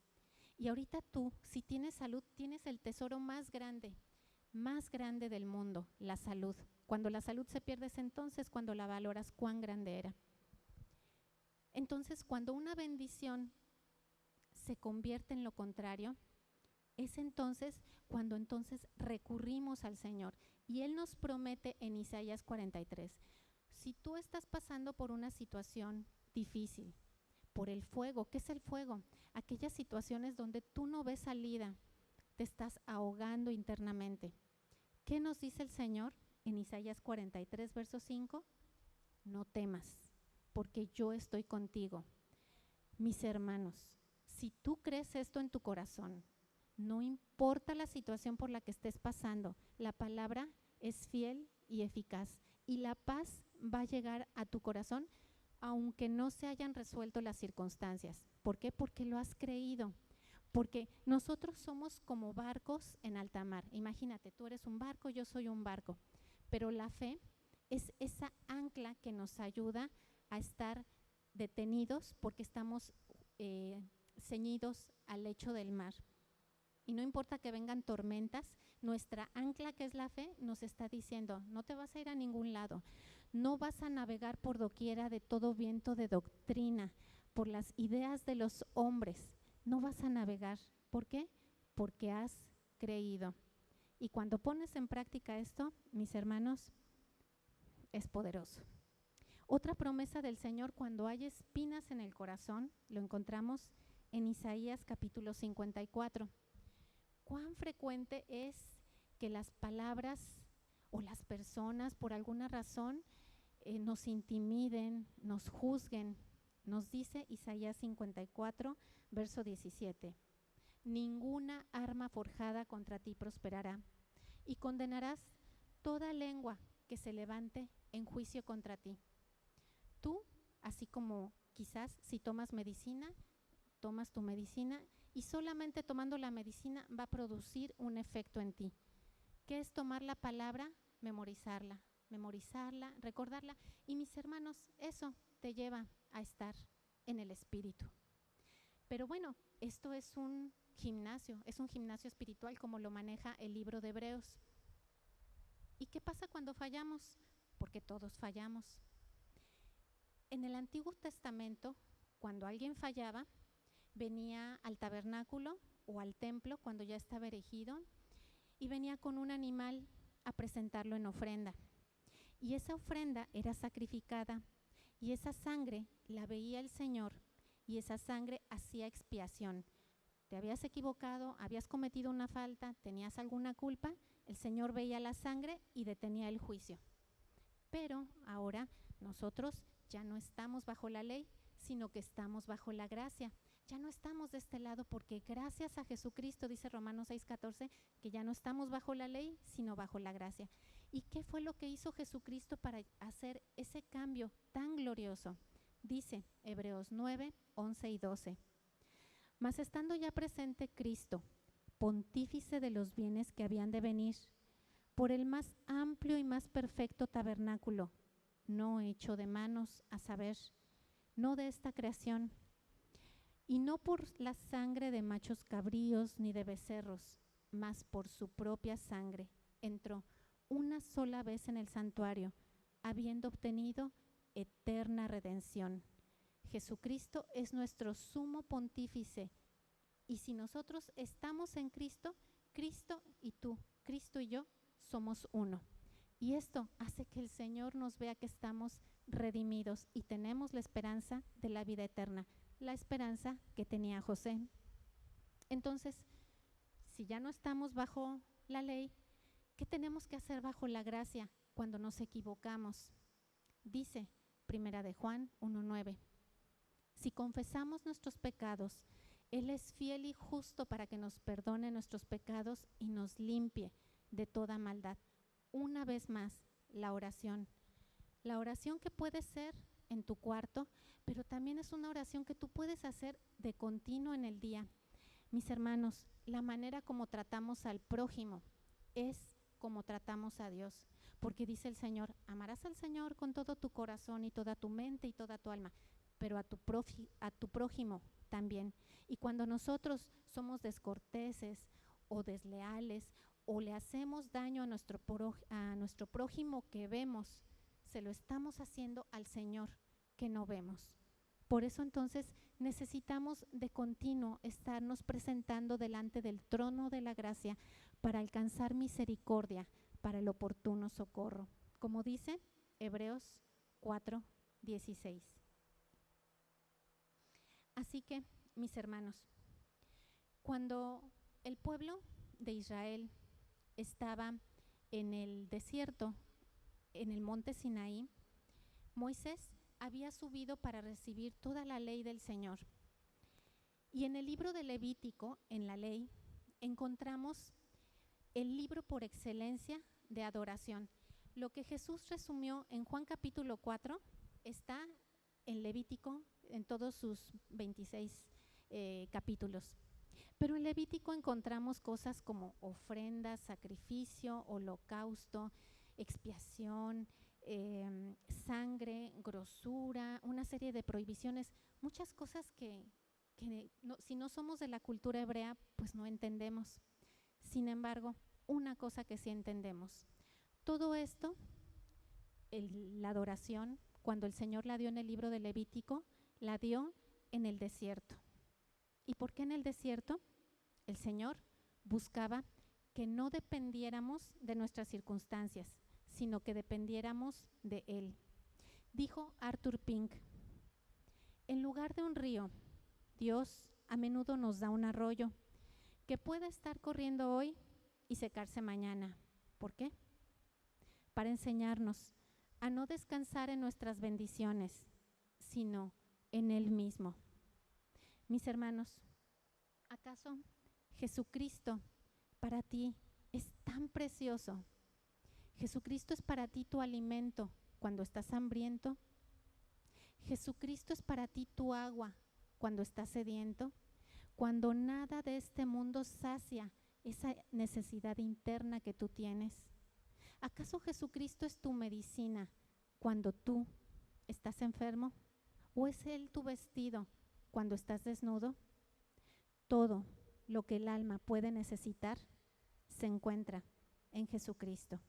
Y ahorita tú, si tienes salud, tienes el tesoro más grande del mundo, la salud. Cuando la salud se pierde es entonces cuando la valoras cuán grande era. Entonces, cuando una bendición se convierte en lo contrario, es entonces cuando recurrimos al Señor. Y Él nos promete en Isaías 43, si tú estás pasando por una situación difícil, por el fuego, ¿qué es el fuego? Aquellas situaciones donde tú no ves salida, te estás ahogando internamente. ¿Qué nos dice el Señor en Isaías 43, verso 5? No temas, porque yo estoy contigo. Mis hermanos, si tú crees esto en tu corazón, no importa la situación por la que estés pasando, la palabra es fiel y eficaz y la paz va a llegar a tu corazón aunque no se hayan resuelto las circunstancias. ¿Por qué? Porque lo has creído. Porque nosotros somos como barcos en alta mar. Imagínate, tú eres un barco, yo soy un barco. Pero la fe es esa ancla que nos ayuda a estar detenidos porque estamos ceñidos al lecho del mar. Y no importa que vengan tormentas, nuestra ancla, que es la fe, nos está diciendo, no te vas a ir a ningún lado, no vas a navegar por doquiera de todo viento de doctrina, por las ideas de los hombres, no vas a navegar. ¿Por qué? Porque has creído. Y cuando pones en práctica esto, mis hermanos, es poderoso. Otra promesa del Señor cuando hay espinas en el corazón, lo encontramos en Isaías capítulo 54. ¿Cuán frecuente es que las palabras o las personas por alguna razón nos intimiden, nos juzguen. Nos dice Isaías 54, verso 17. Ninguna arma forjada contra ti prosperará, y condenarás toda lengua que se levante en juicio contra ti. Tú, así como quizás si tomas medicina, tomas tu medicina y solamente tomando la medicina va a producir un efecto en ti. ¿Qué es tomar la palabra? Memorizarla, recordarla. Y mis hermanos, eso te lleva a estar en el espíritu. Pero bueno, esto es un gimnasio espiritual como lo maneja el libro de Hebreos. ¿Y qué pasa cuando fallamos? Porque todos fallamos. En el Antiguo Testamento, cuando alguien fallaba, venía al tabernáculo o al templo cuando ya estaba erigido y venía con un animal a presentarlo en ofrenda. Y esa ofrenda era sacrificada y esa sangre la veía el Señor y esa sangre hacía expiación. Te habías equivocado, habías cometido una falta, tenías alguna culpa, el Señor veía la sangre y detenía el juicio. Pero ahora nosotros ya no estamos bajo la ley, sino que estamos bajo la gracia. Ya no estamos de este lado porque gracias a Jesucristo, dice Romanos 6:14, que ya no estamos bajo la ley, sino bajo la gracia. ¿Y qué fue lo que hizo Jesucristo para hacer ese cambio tan glorioso? Dice Hebreos 9, 11 y 12. Mas estando ya presente Cristo, pontífice de los bienes que habían de venir, por el más amplio y más perfecto tabernáculo, no hecho de manos, a saber, no de esta creación, y no por la sangre de machos cabríos ni de becerros, mas por su propia sangre, entró una sola vez en el santuario, habiendo obtenido eterna redención. Jesucristo es nuestro sumo pontífice, y si nosotros estamos en Cristo, Cristo y tú, Cristo y yo, somos uno. Y esto hace que el Señor nos vea que estamos redimidos y tenemos la esperanza de la vida eterna, la esperanza que tenía José. Entonces, si ya no estamos bajo la ley, ¿qué tenemos que hacer bajo la gracia cuando nos equivocamos? Dice Primera de Juan 1:9. Si confesamos nuestros pecados, Él es fiel y justo para que nos perdone nuestros pecados y nos limpie de toda maldad. Una vez más, la oración. La oración que puede ser en tu cuarto, pero también es una oración que tú puedes hacer de continuo en el día. Mis hermanos, la manera como tratamos al prójimo es como tratamos a Dios. Porque dice el Señor, amarás al Señor con todo tu corazón y toda tu mente y toda tu alma, pero a tu prójimo también. Y cuando nosotros somos descorteses o desleales o le hacemos daño a nuestro prójimo que vemos, se lo estamos haciendo al Señor que no vemos. Por eso entonces necesitamos de continuo estarnos presentando delante del trono de la gracia para alcanzar misericordia para el oportuno socorro. Como dice Hebreos 4:16. Así que, mis hermanos, cuando el pueblo de Israel estaba en el desierto, en el monte Sinaí, Moisés había subido para recibir toda la ley del Señor. Y en el libro de Levítico, en la ley, encontramos el libro por excelencia de adoración. Lo que Jesús resumió en Juan capítulo 4 está en Levítico en todos sus 26 capítulos. Pero en Levítico encontramos cosas como ofrenda, sacrificio, holocausto, expiación, sangre, grosura, una serie de prohibiciones, muchas cosas que no, si no somos de la cultura hebrea, pues no entendemos. Sin embargo, una cosa que sí entendemos, todo esto, la adoración, cuando el Señor la dio en el libro de Levítico, la dio en el desierto. ¿Y por qué en el desierto? El Señor buscaba que no dependiéramos de nuestras circunstancias, sino que dependiéramos de Él. Dijo Arthur Pink, en lugar de un río, Dios a menudo nos da un arroyo que puede estar corriendo hoy y secarse mañana. ¿Por qué? Para enseñarnos a no descansar en nuestras bendiciones, sino en Él mismo. Mis hermanos, ¿acaso Jesucristo para ti es tan precioso? ¿Jesucristo es para ti tu alimento cuando estás hambriento? ¿Jesucristo es para ti tu agua cuando estás sediento? Cuando nada de este mundo sacia esa necesidad interna que tú tienes. ¿Acaso Jesucristo es tu medicina cuando tú estás enfermo? ¿O es Él tu vestido cuando estás desnudo? Todo lo que el alma puede necesitar se encuentra en Jesucristo.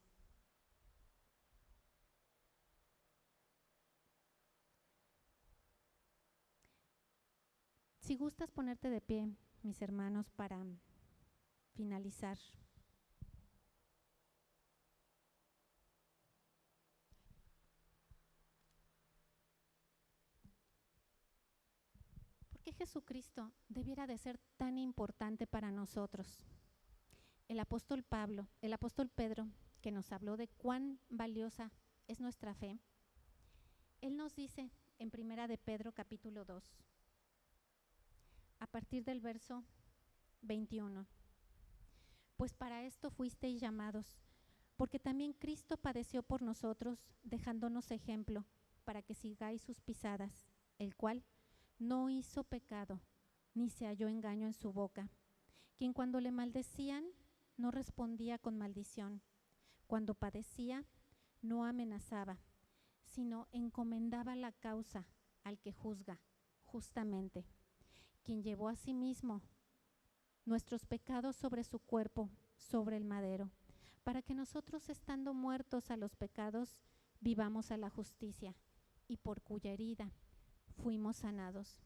Si gustas ponerte de pie, mis hermanos, para finalizar. ¿Por qué Jesucristo debiera de ser tan importante para nosotros? El apóstol Pedro, que nos habló de cuán valiosa es nuestra fe, él nos dice en 1 de Pedro capítulo 2, a partir del verso 21, pues para esto fuisteis llamados, porque también Cristo padeció por nosotros, dejándonos ejemplo, para que sigáis sus pisadas, el cual no hizo pecado, ni se halló engaño en su boca, quien cuando le maldecían, no respondía con maldición, cuando padecía, no amenazaba, sino encomendaba la causa al que juzga justamente, quien llevó a sí mismo nuestros pecados sobre su cuerpo, sobre el madero, para que nosotros, estando muertos a los pecados, vivamos a la justicia, y por cuya herida fuimos sanados.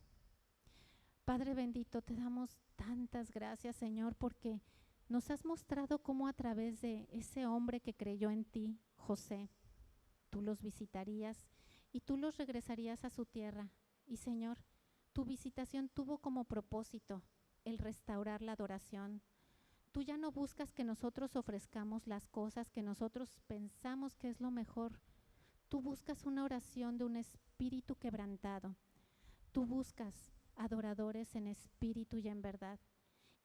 Padre bendito, te damos tantas gracias, Señor, porque nos has mostrado cómo a través de ese hombre que creyó en ti, José, tú los visitarías y tú los regresarías a su tierra. Y Señor, tu visitación tuvo como propósito el restaurar la adoración. Tú ya no buscas que nosotros ofrezcamos las cosas que nosotros pensamos que es lo mejor. Tú buscas una oración de un espíritu quebrantado. Tú buscas adoradores en espíritu y en verdad.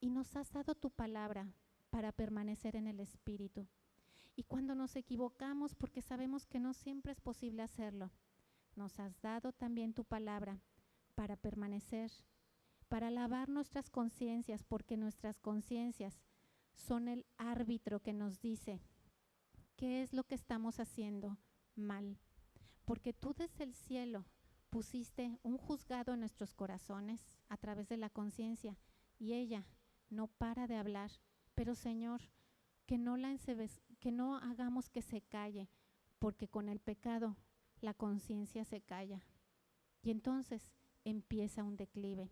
Y nos has dado tu palabra para permanecer en el espíritu. Y cuando nos equivocamos, porque sabemos que no siempre es posible hacerlo, nos has dado también tu palabra para permanecer, para lavar nuestras conciencias, porque nuestras conciencias son el árbitro que nos dice qué es lo que estamos haciendo mal. Porque tú desde el cielo pusiste un juzgado en nuestros corazones a través de la conciencia, y ella no para de hablar. Pero Señor, que no hagamos que se calle, porque con el pecado la conciencia se calla y entonces empieza un declive.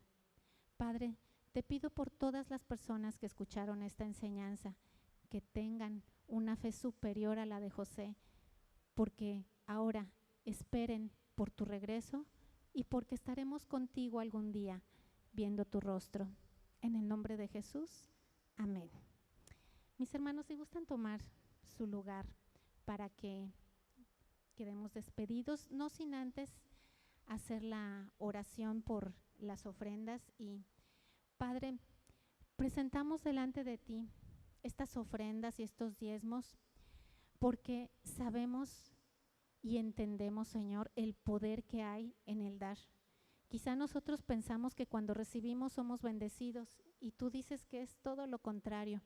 Padre, te pido por todas las personas que escucharon esta enseñanza, que tengan una fe superior a la de José, porque ahora esperen por tu regreso y porque estaremos contigo algún día viendo tu rostro. En el nombre de Jesús, amén. Mis hermanos, si gustan tomar su lugar para que quedemos despedidos, no sin antes hacer la oración por las ofrendas. Y Padre, presentamos delante de ti estas ofrendas y estos diezmos porque sabemos y entendemos, Señor, el poder que hay en el dar. Quizá nosotros pensamos que cuando recibimos somos bendecidos y tú dices que es todo lo contrario.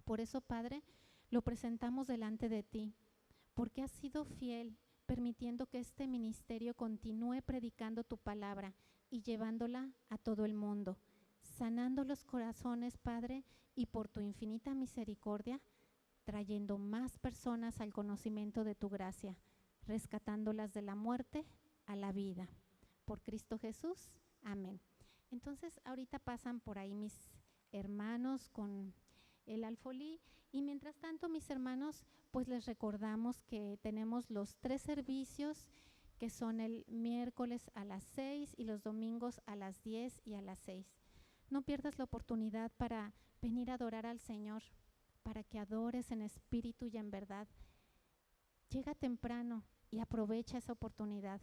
Por eso, Padre, lo presentamos delante de ti, porque has sido fiel, permitiendo que este ministerio continúe predicando tu palabra y llevándola a todo el mundo, sanando los corazones, Padre, y por tu infinita misericordia, trayendo más personas al conocimiento de tu gracia, rescatándolas de la muerte a la vida. Por Cristo Jesús, amén. Entonces, ahorita pasan por ahí mis hermanos con el alfolí, y mientras tanto, mis hermanos, pues les recordamos que tenemos los 3 servicios, que son el miércoles a las 6 y los domingos a las 10 y a las 6. No pierdas la oportunidad para venir a adorar al Señor, para que adores en espíritu y en verdad. Llega temprano y aprovecha esa oportunidad,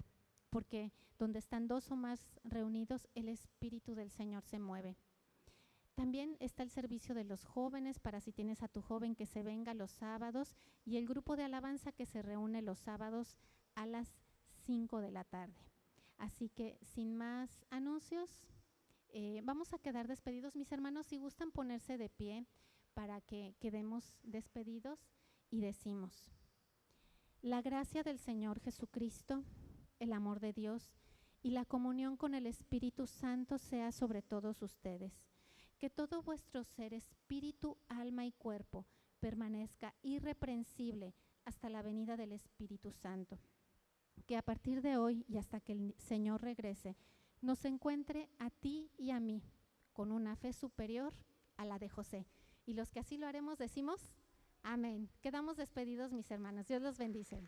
porque donde están dos o más reunidos, el Espíritu del Señor se mueve. También está el servicio de los jóvenes, para si tienes a tu joven que se venga los sábados, y el grupo de alabanza que se reúne los sábados a las 5 de la tarde. Así que sin más anuncios, vamos a quedar despedidos. Mis hermanos, si gustan ponerse de pie para que quedemos despedidos, y decimos: la gracia del Señor Jesucristo, el amor de Dios y la comunión con el Espíritu Santo sea sobre todos ustedes. Que todo vuestro ser, espíritu, alma y cuerpo, permanezca irreprensible hasta la venida del Espíritu Santo. Que a partir de hoy y hasta que el Señor regrese, nos encuentre a ti y a mí con una fe superior a la de José. Y los que así lo haremos decimos: amén. Quedamos despedidos, mis hermanos. Dios los bendice.